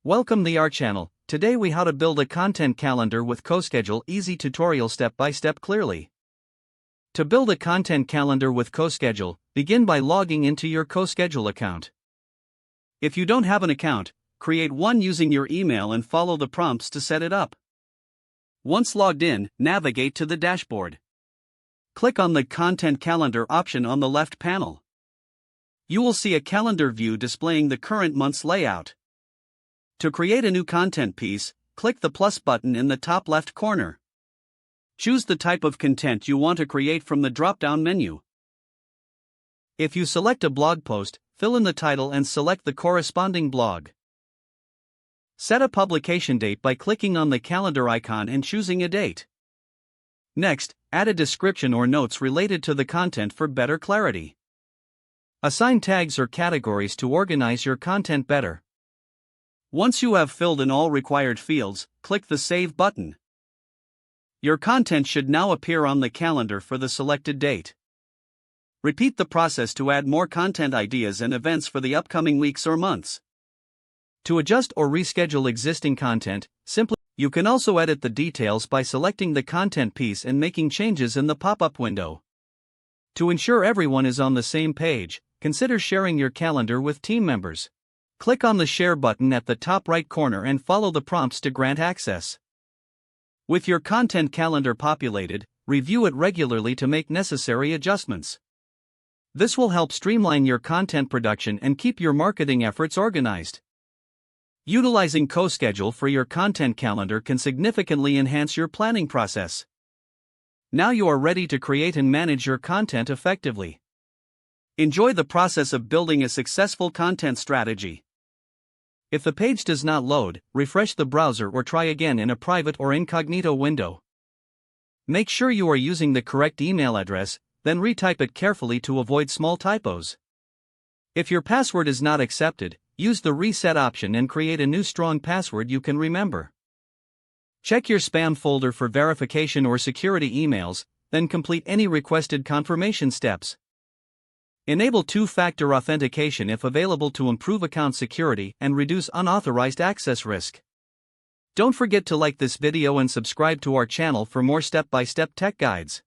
Welcome to our channel. Today we how to build a content calendar with CoSchedule, easy tutorial step by step clearly. To build a content calendar with CoSchedule, begin by logging into your CoSchedule account. If you don't have an account, create one using your email and follow the prompts to set it up. Once logged in, navigate to the dashboard. Click on the Content Calendar option on the left panel. You will see a calendar view displaying the current month's layout. To create a new content piece, click the plus button in the top left corner. Choose the type of content you want to create from the drop-down menu. If you select a blog post, fill in the title and select the corresponding blog. Set a publication date by clicking on the calendar icon and choosing a date. Next, add a description or notes related to the content for better clarity. Assign tags or categories to organize your content better. Once you have filled in all required fields, click the Save button. Your content should now appear on the calendar for the selected date. Repeat the process to add more content ideas and events for the upcoming weeks or months. To adjust or reschedule existing content, you can also edit the details by selecting the content piece and making changes in the pop-up window. To ensure everyone is on the same page, consider sharing your calendar with team members. Click on the Share button at the top right corner and follow the prompts to grant access. With your content calendar populated, review it regularly to make necessary adjustments. This will help streamline your content production and keep your marketing efforts organized. Utilizing CoSchedule for your content calendar can significantly enhance your planning process. Now you are ready to create and manage your content effectively. Enjoy the process of building a successful content strategy. If the page does not load, refresh the browser or try again in a private or incognito window. Make sure you are using the correct email address, then retype it carefully to avoid small typos. If your password is not accepted, use the reset option and create a new strong password you can remember. Check your spam folder for verification or security emails, then complete any requested confirmation steps. Enable two-factor authentication if available to improve account security and reduce unauthorized access risk. Don't forget to like this video and subscribe to our channel for more step-by-step tech guides.